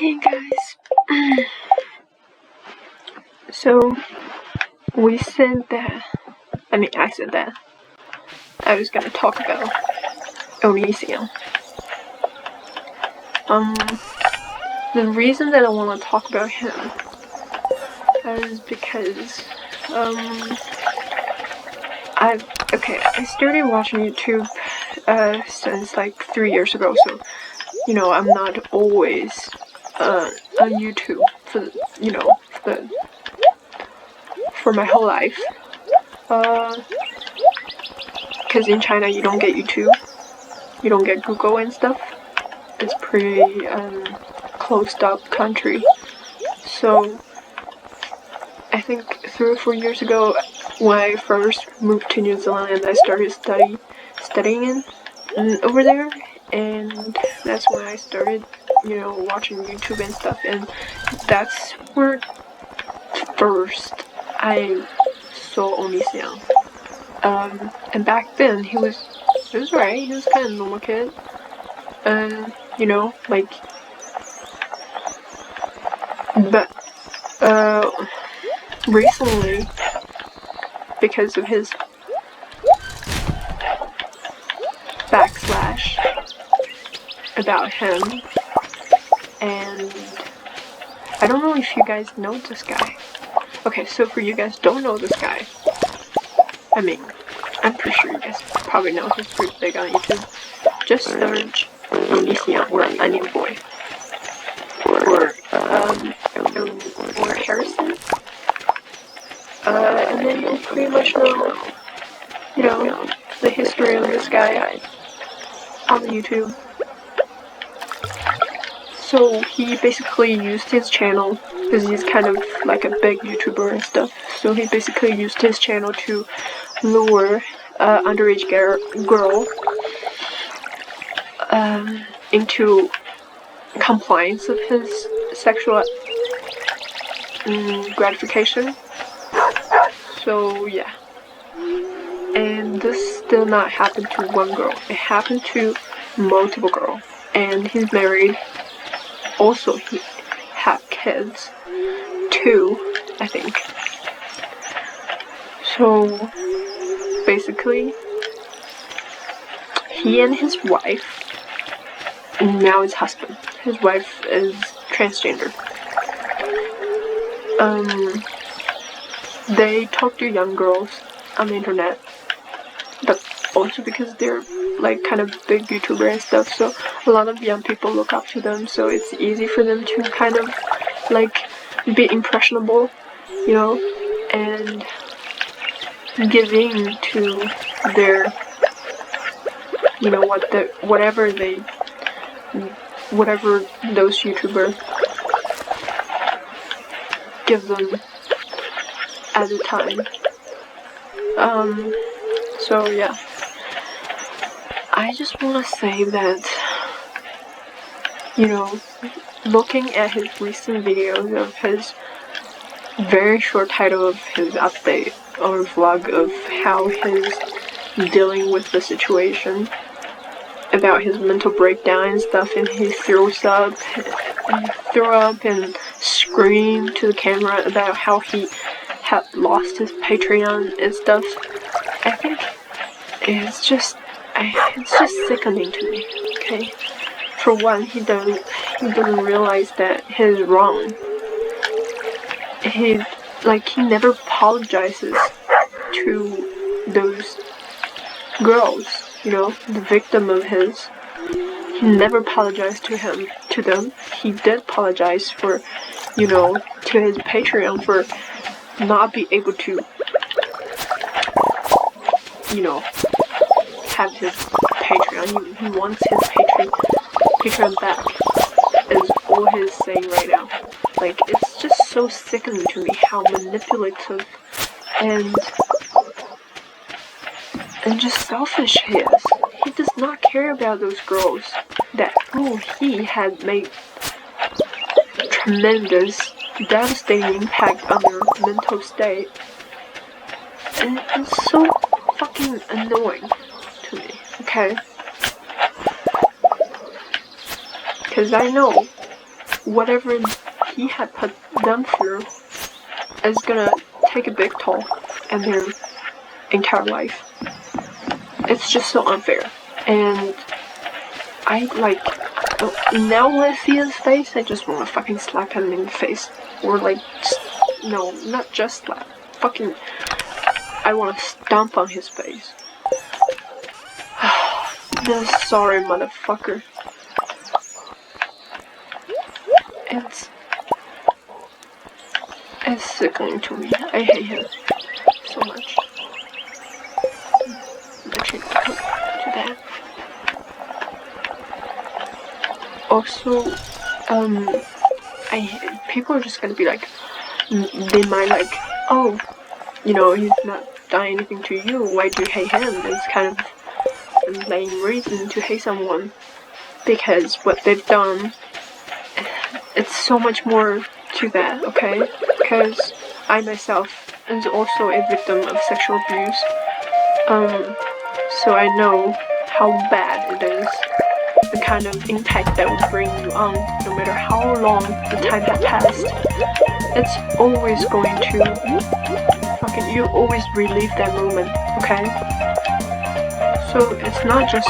Hey guys. So we said that I said that I was gonna talk about onision. The reason that I wanna talk about him is because I started watching YouTube since like 3 years ago, so I'm not always on YouTube for my whole life. Because in China you don't get YouTube, you don't get Google and stuff. It's pretty closed up country. So I think 3 or 4 years ago, when I first moved to New Zealand, and I started studying over there, and that's when I started, watching YouTube and stuff, and that's where first I saw Onision. And back then he was right. He was kind of a normal kid, and but recently, because of his backslash about him, and I don't know if you guys know this guy. Okay, so for you guys don't know this guy, I'm pretty sure you guys probably know he's pretty big on YouTube. Just search Onision or Onion Boy or Harrison, and then you'll pretty much know, the history of this guy on YouTube. So he basically used his channel, because he's kind of like a big YouTuber and stuff, so he basically used his channel to lure underage girl into compliance of his sexual gratification. So yeah, and this did not happen to one girl, it happened to multiple girls, and he's married. Also, he had kids, 2, I think. So basically, he and his wife, and now his husband, his wife is transgender. They talk to young girls on the internet, but also because they're like kind of big YouTuber and stuff, so a lot of young people look up to them, so it's easy for them to kind of like be impressionable, and give in to their, whatever those YouTubers give them at the time. So yeah, I just want to say that, looking at his recent videos of his very short title of his update or vlog of how he's dealing with the situation, about his mental breakdown and stuff, and he threw up and screamed to the camera about how he had lost his Patreon and stuff. I think it's just sickening to me. Okay, for one, he doesn't realize that he's wrong. He never apologizes to those girls, the victim of his. He never apologized to them. He did apologize for, to his Patreon for not be able to, have his Patreon. He wants his Patreon back, is all he's saying right now. Like, it's just so sickening to me how manipulative and just selfish he is. He does not care about those girls who he had made tremendous, devastating impact on their mental state. And it's so fucking annoying to me, okay? Because I know whatever he had put them through is gonna take a big toll in their entire life. It's just so unfair. And I like, now when I see his face, I just want to fucking slap him in the face. Or like, no, not just slap. Fucking, I want to stomp on his face. This sorry motherfucker. It's sickening to me. I hate him so much. Actually, come to that. Also, people are just gonna be like, they might like, oh, you know, he's not done anything to you, why do you hate him? It's kind of a lame reason to hate someone, because what they've done, it's so much more to that, okay? Because I myself is also a victim of sexual abuse, so I know how bad it is, the kind of impact that will bring you on, no matter how long the time has passed. It's always going to fucking, you always relive that moment, okay? So it's not just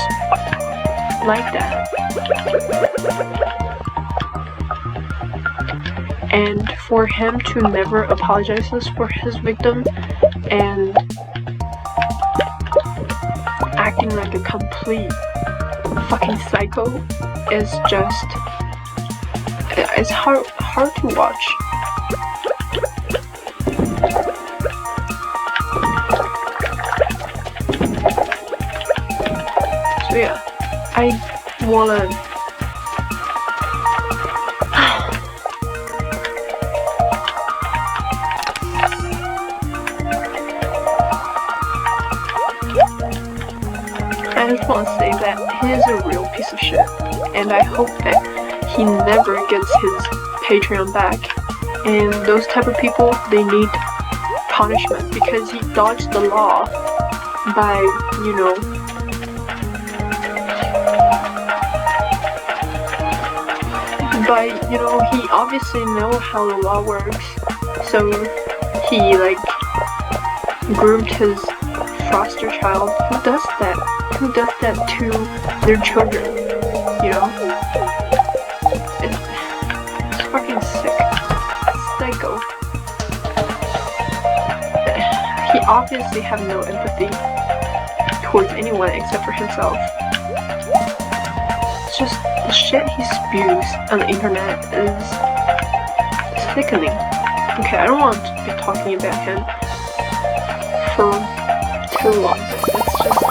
like that. And for him to never apologize for his victim and acting like a complete fucking psycho is just, it's hard to watch. So yeah, I wanna I just want to say that he is a real piece of shit, and I hope that he never gets his Patreon back. And those type of people, they need punishment, because he dodged the law by, you know, he obviously knows how the law works, so he like groomed his foster child. Who does that? Who does that to their children? You know? It's fucking sick. Psycho. He obviously has no empathy towards anyone except for himself. It's just the shit he spews on the internet is sickening. Okay, I don't want to be talking about him for too long. It's just,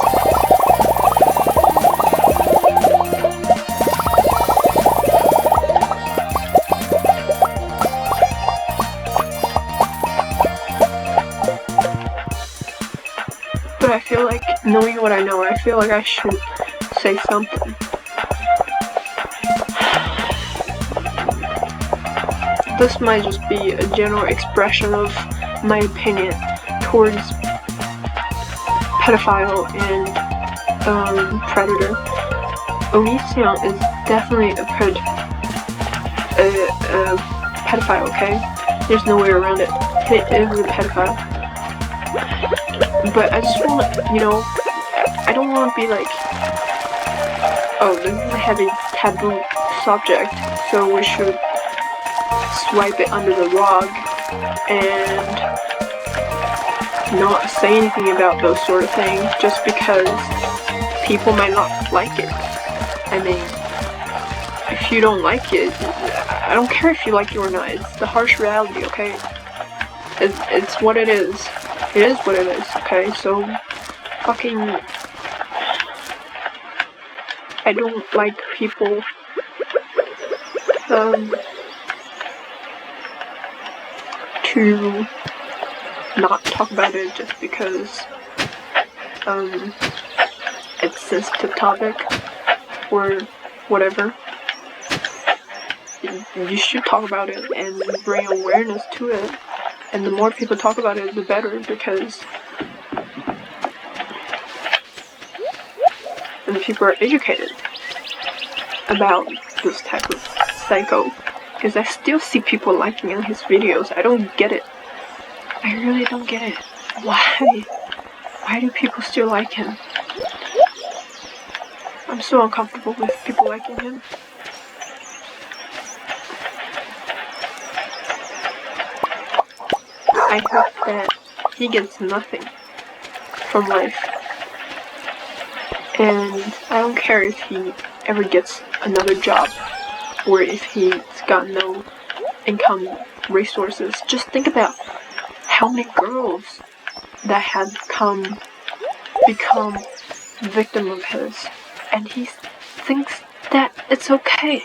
but I feel like, knowing what I know, I feel like I should say something. This might just be a general expression of my opinion towards pedophile and predator. Onision is definitely a pedophile, okay? There's no way around it. He is a pedophile. But I just want to, you know, I don't want to be like, oh, this is a heavy taboo subject, so we should swipe it under the rug and not say anything about those sort of things just because people might not like it. I mean, if you don't like it, I don't care if you like it or not. It's the harsh reality, okay? It's what it is. It is what it is, okay? So, fucking, I don't like people to not talk about it just because it's a sensitive topic or whatever. You should talk about it and bring awareness to it, and the more people talk about it, the better, because and the people are educated about this type of psycho because I still see people liking his videos. I don't get it. I really don't get it. Why? Why do people still like him? I'm so uncomfortable with people liking him. I hope that he gets nothing from life. And I don't care if he ever gets another job or if he's got no income resources. Just think about how many girls that have become victim of his, and he thinks that it's okay.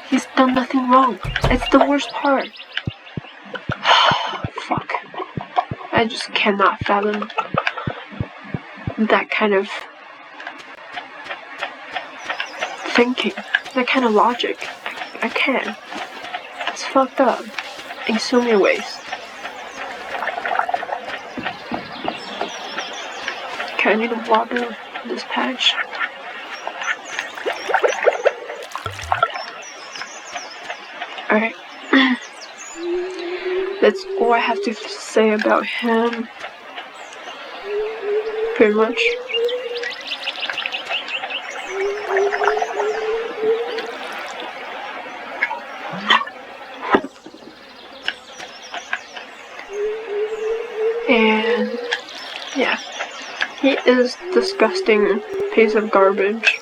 He's done nothing wrong. It's the worst part. Fuck. I just cannot fathom that kind of thinking, that kind of logic. I can't. It's fucked up in so many ways. Okay, I need to water this patch. Alright. That's all I have to say about him. Pretty much. And yeah, he is a disgusting piece of garbage.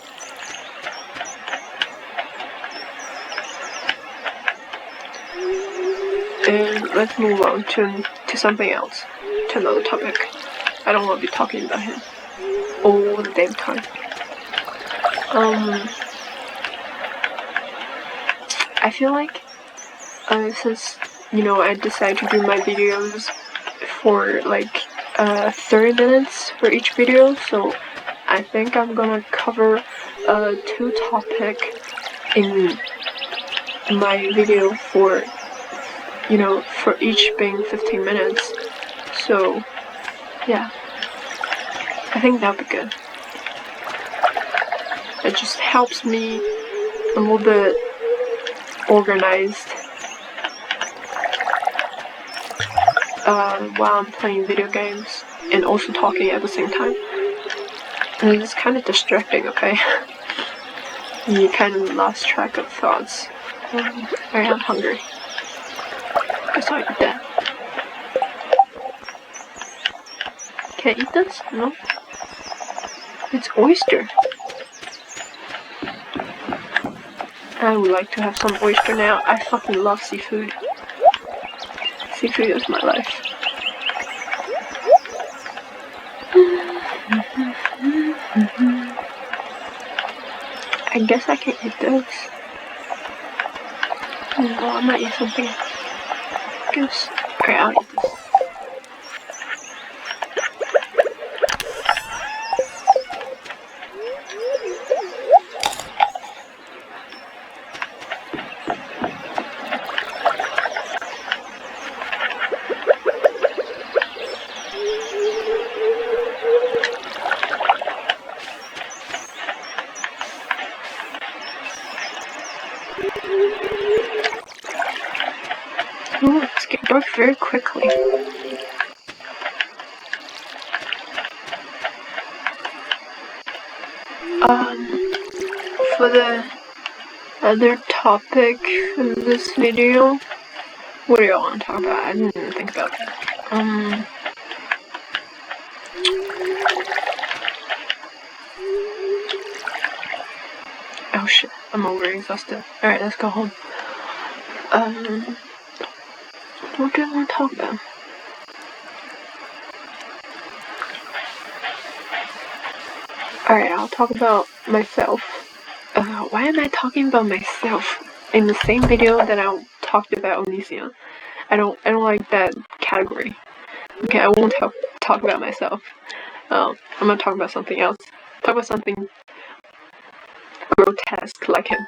And let's move on to something else, to another topic. I don't want to be talking about him all the damn time. I feel like since I decided to do my videos for like 30 minutes for each video, so I think I'm gonna cover 2 topics in my video for each being 15 minutes. So yeah, I think that'll be good. It just helps me a little bit organized while I'm playing video games and also talking at the same time. And it's kind of distracting, okay? You kind of lost track of thoughts. Alright, I'm hungry. Guess I'll eat that. Can I eat this? No? It's oyster. I would like to have some oyster now. I fucking love seafood. Seafood is my life. I guess I can eat this. No, I might eat something. I guess. Alright, I'll eat this. Ooh, it's getting dark very quickly. For the other topic of this video, what do y'all want to talk about? I didn't even think about that. Oh shit, I'm overexhausted. Alright, let's go home. What do I want to talk about? Alright, I'll talk about myself. Why am I talking about myself in the same video that I talked about onision? I don't like that category. Okay, I won't talk about myself. I'm gonna talk about something else. Talk about something grotesque like him.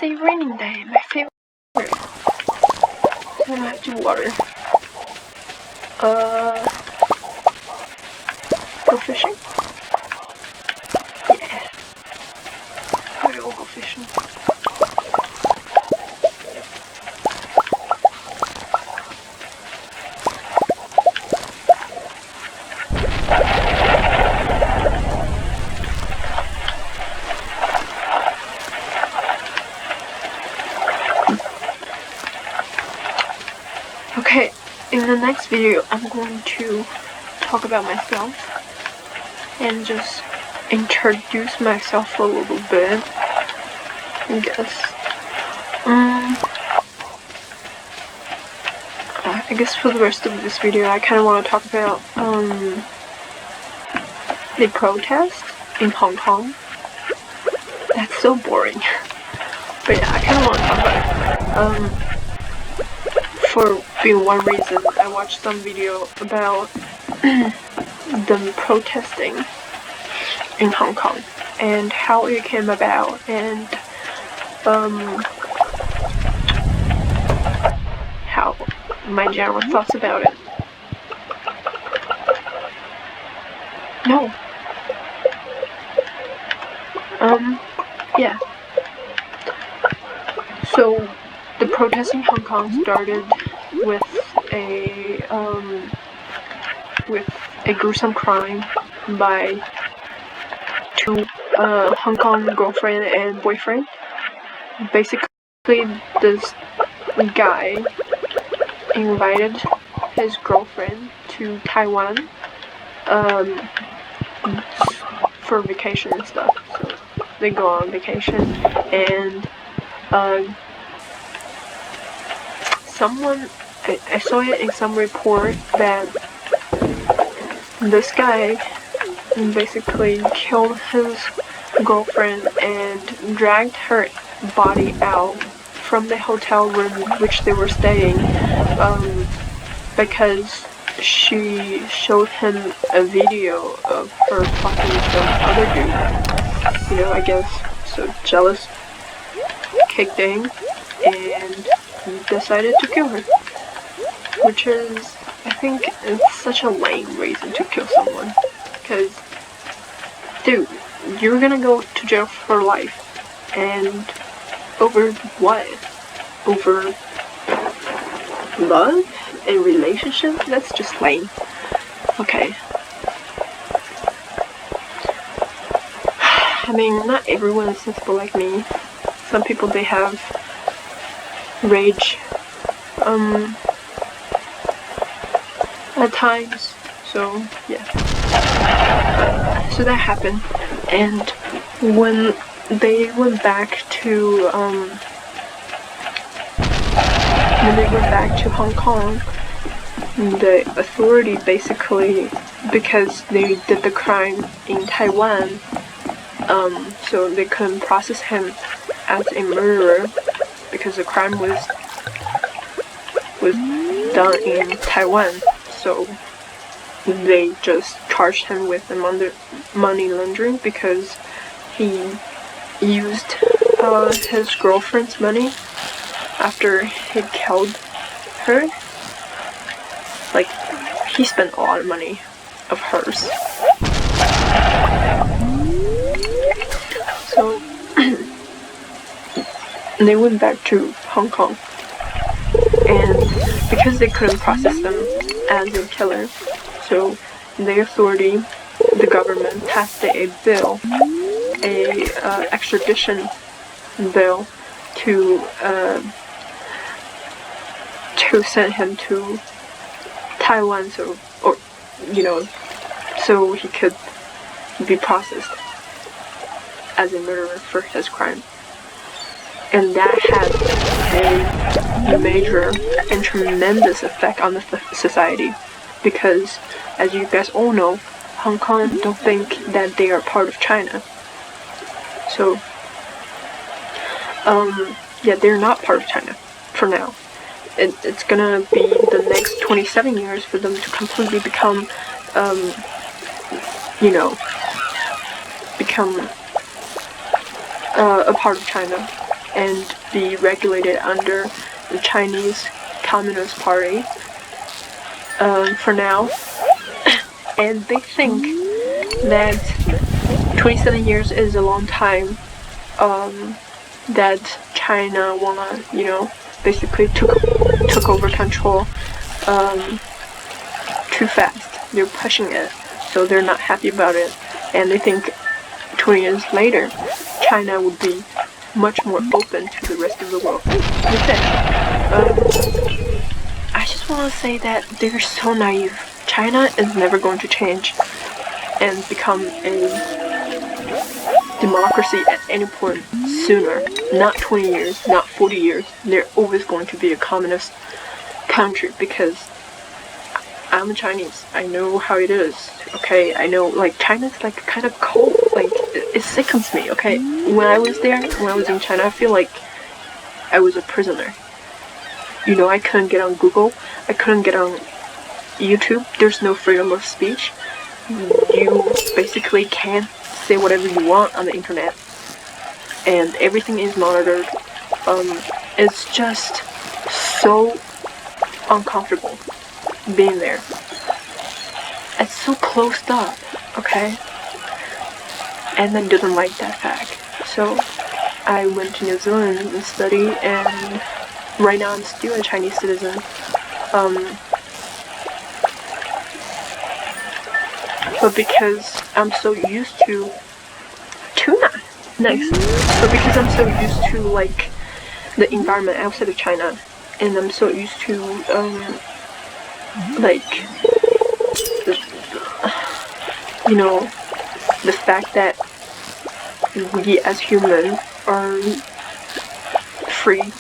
It's a raining day, my favorite. So I have to water. Go fishing? Yeah. We'll go fishing. Okay, in the next video, I'm going to talk about myself and just introduce myself a little bit, I guess. I guess for the rest of this video, I kind of want to talk about the protest in Hong Kong. That's so boring. But yeah, I kind of want to talk about it. For being one reason, I watched some video about them protesting in Hong Kong and how it came about, and how my general thoughts about it. No. Yeah. So the protest in Hong Kong started with a gruesome crime by two Hong Kong girlfriend and boyfriend. Basically, this guy invited his girlfriend to Taiwan for vacation and stuff. So they go on vacation, and I saw it in some report that this guy basically killed his girlfriend and dragged her body out from the hotel room which they were staying, because she showed him a video of her fucking some other dude. You know, I guess so jealous kicked in and decided to kill her, which is, I think, it's such a lame reason to kill someone. Because, dude, you're gonna go to jail for life, and over what? Over love and relationship? That's just lame. Okay. I mean, not everyone is sensible like me. Some people, they have rage at times, so yeah. So that happened, and when they went back to Hong Kong, the authority basically, because they did the crime in Taiwan, so they couldn't process him as a murderer because the crime was done in Taiwan. So they just charged him with money laundering because he used his girlfriend's money after he killed her. Like, he spent a lot of money of hers. So they went back to Hong Kong, and because they couldn't process them as a killer, so the authority, the government, passed a bill, extradition bill to send him to Taiwan, so he could be processed as a murderer for his crime. And that had a major and tremendous effect on the society, because, as you guys all know, Hong Kong don't think that they are part of China. So, yeah, they're not part of China for now. It's gonna be the next 27 years for them to completely become a part of China. and be regulated under the Chinese Communist Party for now. And they think that 27 years is a long time, that China wanna, basically took over control too fast. They're pushing it, so they're not happy about it, and they think 20 years later China would be much more open to the rest of the world. I just want to say that they're so naive. China is never going to change and become a democracy at any point sooner. Not 20 years, not 40 years. They're always going to be a communist country, because I'm Chinese. I know how it is, okay? I know, like, China's, like, kind of cold. Like, it sickens me, okay? When I was in China, I feel like I was a prisoner. I couldn't get on Google. I couldn't get on YouTube. There's no freedom of speech. You basically can't say whatever you want on the internet. And everything is monitored. It's just so uncomfortable being there. It's so closed up, okay? And I didn't like that fact. So I went to New Zealand and studied, and right now I'm still a Chinese citizen. But because I'm so used to tuna, next. But because I'm so used to, like, the environment outside of China, and I'm so used to like, the fact that we as humans are free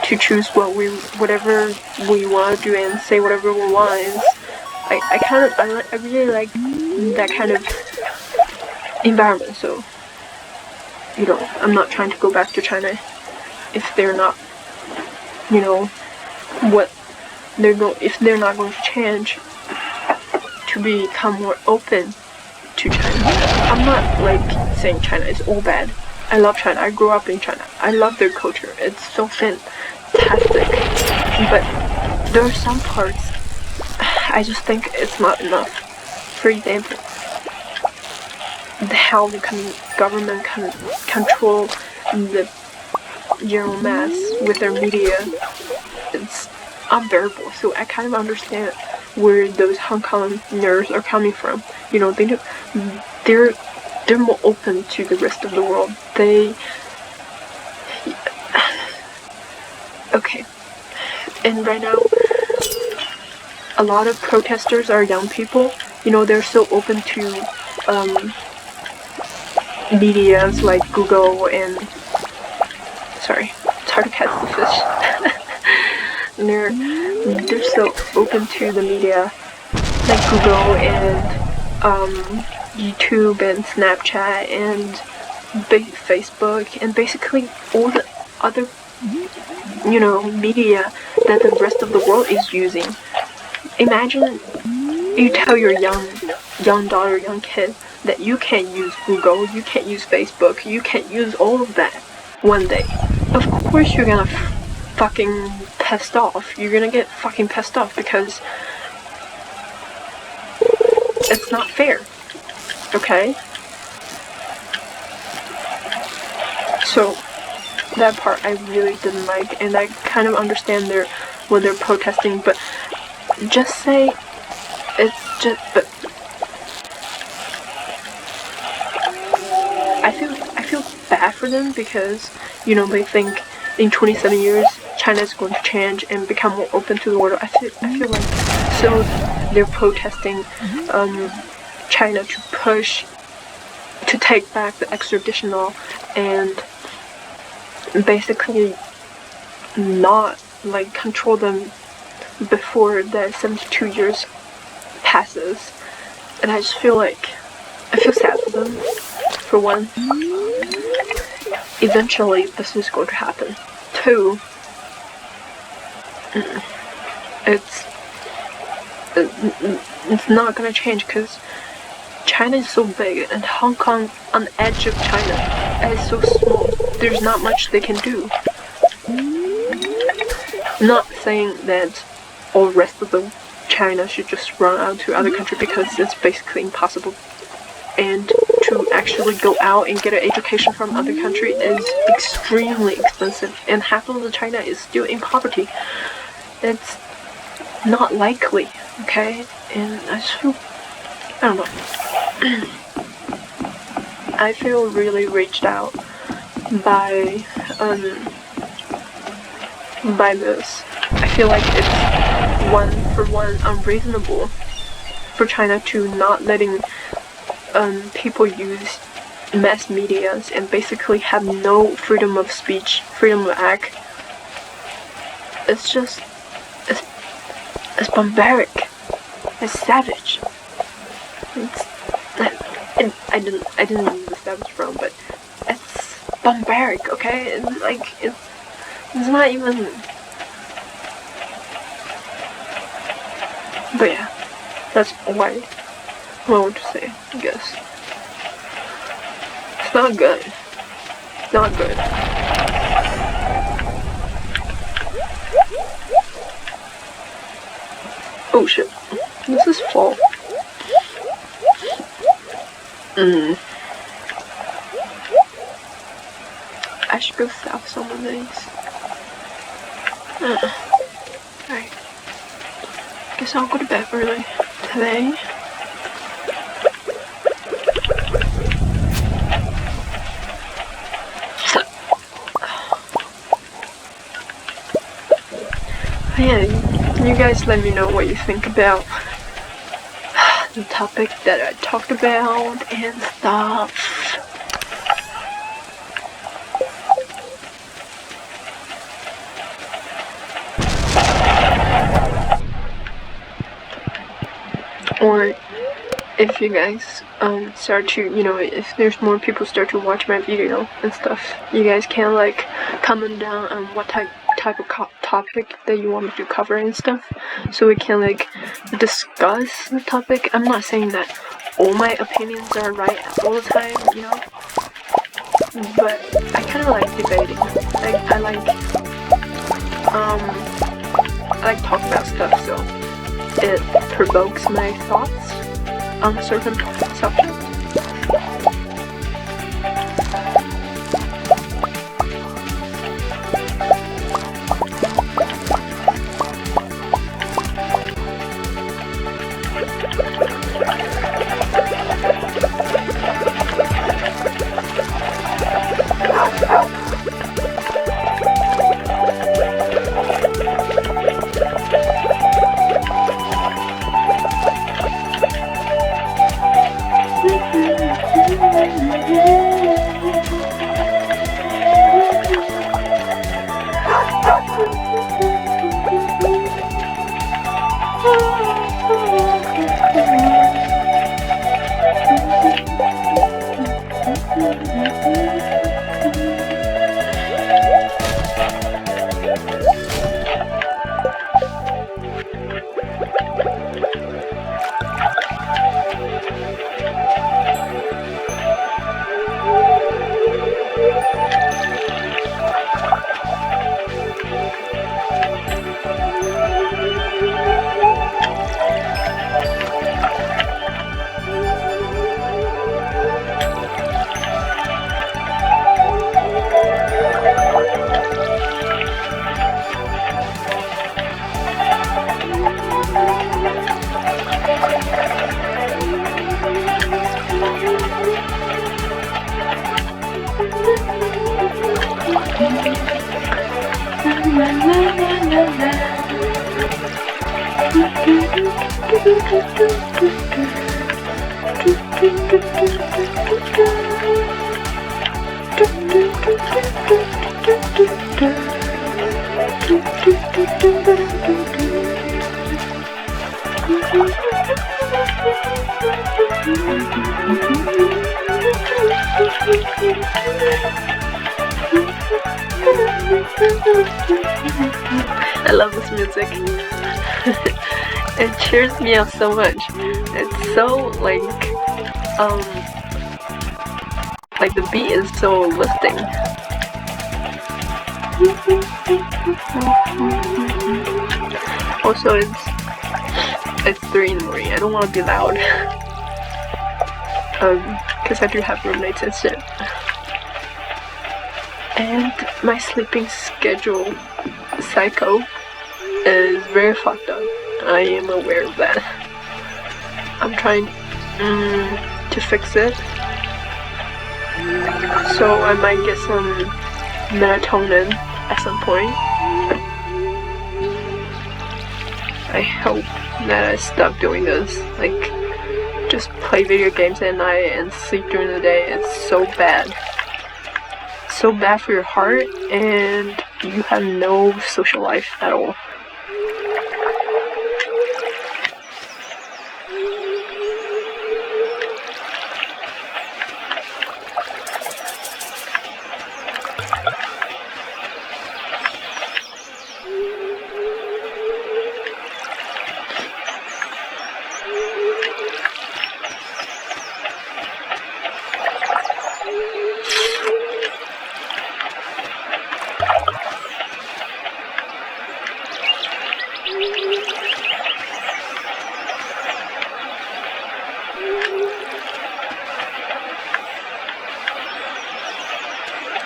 to choose whatever we want to do and say whatever we want. I really like that kind of environment. So, I'm not trying to go back to China if they're not, if they're not going to change to become more open to China. I'm not, like, saying China is all bad. I love China. I grew up in China. I love their culture. It's so fantastic. But there are some parts I just think it's not enough. For example, how the government can control the general mass with their media. It's unbearable. So I kind of understand where those Hong Kongers are coming from. They're more open to the rest of the world. Okay. And right now, a lot of protesters are young people. They're so open to medias like Google and... Sorry, it's hard to catch the fish. They're so open to the media like Google and YouTube and Snapchat and Facebook and basically all the other media that the rest of the world is using. Imagine you tell your young daughter, young kid that you can't use Google, you can't use Facebook, you can't use all of that one day. Of course you're gonna fucking pissed off. You're gonna get fucking pissed off because it's not fair. Okay? So that part I really didn't like, and I kind of understand what they're protesting, but just say but I feel bad for them because they think in 27 years China is going to change and become more open to the world. I feel like so they're protesting China to take back the extradition law and basically not like control them before the 72 years passes. And I just feel sad for them, for one. Eventually this is going to happen. Two, it's not gonna change because China is so big and Hong Kong on the edge of China is so small. there's not much they can do. I'm not saying that all rest of the China should just run out to other country because it's basically impossible. And to actually go out and get an education from other country is extremely expensive, and half of the China is still in poverty. It's not likely, okay? And I just feel, I don't know. I feel really reached out by this. I feel like it's one unreasonable for China to not letting people use mass medias and basically have no freedom of speech, freedom of act. It's just, it's barbaric. It's savage. I didn't use the savage from, but it's barbaric, okay? It's like, it's not even. But yeah, that's all I want to say, I guess. It's not good. It's not good. Oh shit. This is fall. I should go sell some of these. Alright. Guess I'll go to bed early today. Yeah, you guys let me know what you think about the topic that I talked about and stuff. Or if you guys start to, you know, if there's more people start to watch my video and stuff, you guys can like comment down on what type of topic that you want me to cover and stuff, so we can like discuss the topic. I'm not saying that all my opinions are right all the time, you know, but I kind of like debating. I like talk about stuff, so it provokes my thoughts on certain subjects. I love this music. It cheers me up so much. It's so like the beat is so lifting. Also, it's 3 in the morning. I don't want to be loud. Because I do have roommates and shit. And my sleeping schedule cycle is very fucked up. I am aware of that. I'm trying to fix it. So I might get some melatonin at some point. I hope that I stop doing this. Like, just play video games at night and sleep during the day. It's so bad. So bad for your heart, and you have no social life at all.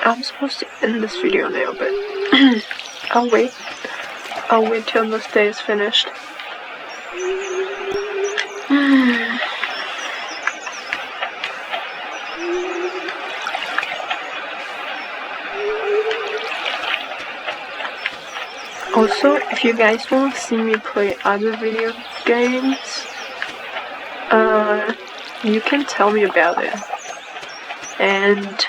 I'm supposed to end this video now, but I'll wait. I'll wait till this day is finished. Also, if you guys want to see me play other video games, you can tell me about it. And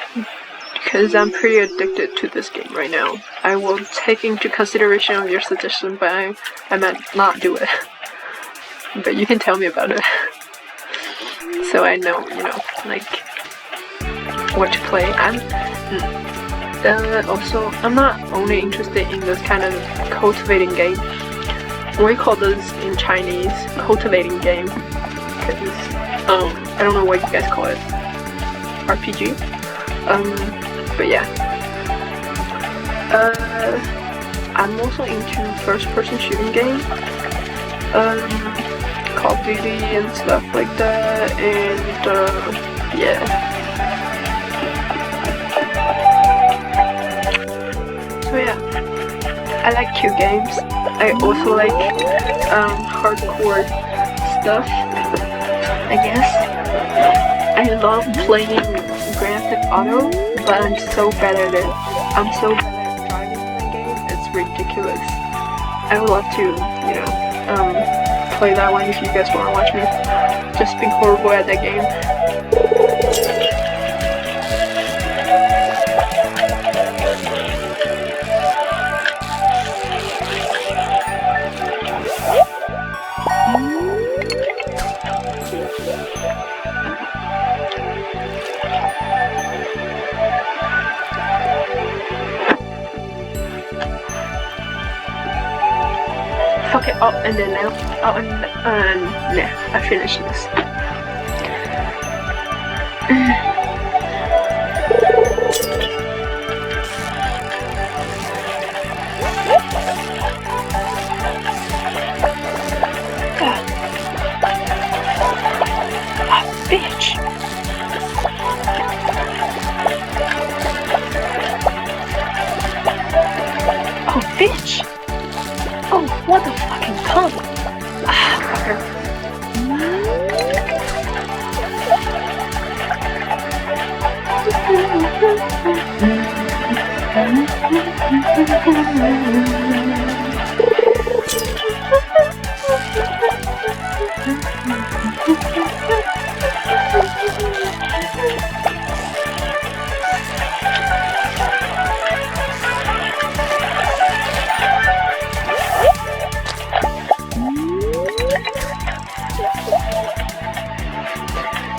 because I'm pretty addicted to this game right now, I will take into consideration of your suggestion, but I might not do it. But you can tell me about it, so I know, you know, like, what to play. Also, I'm not only interested in this kind of cultivating game. We call this in Chinese cultivating game, because I don't know what you guys call it, RPG. But yeah, I'm also into first-person shooting games, Call of Duty and stuff like that, and yeah. So yeah, I like cute games. I also like hardcore stuff, I guess. I love playing Grand Theft Auto, but I'm so bad at it. I'm so bad at driving in that game, it's ridiculous. I would love to, you know, play that one if you guys want to watch me just being horrible at that game. Okay, and then now, I finished this. Bitch! Oh, bitch! Oh, what the fucking cunt! Ah, fucker.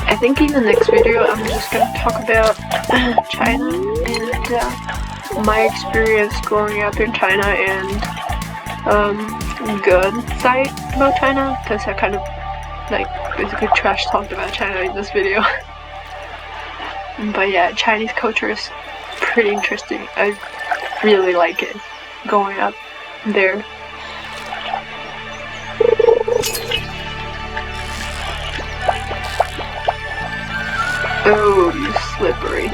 I think in the next video I'm just gonna talk about China and my experience growing up in China and good side about China, because I kind of like basically trash talked about China in this video. But yeah, Chinese culture is pretty interesting. really like it going up there. Oh, you slippery.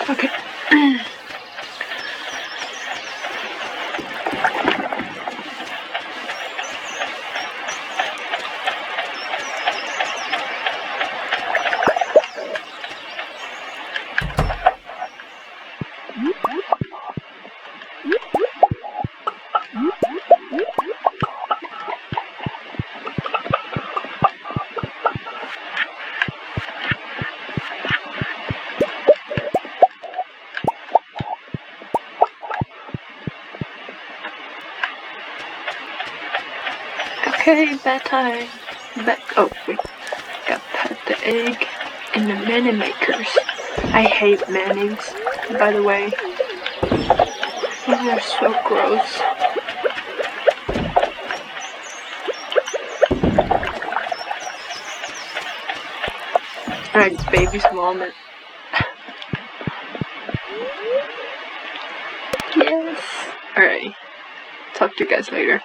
Okay. Okay, bedtime. Oh, wait. Gotta put the egg in the mayonnaise makers. I hate mayonnaise, by the way. They're so gross. Alright, it's baby's moment. Yes. Alright. Talk to you guys later.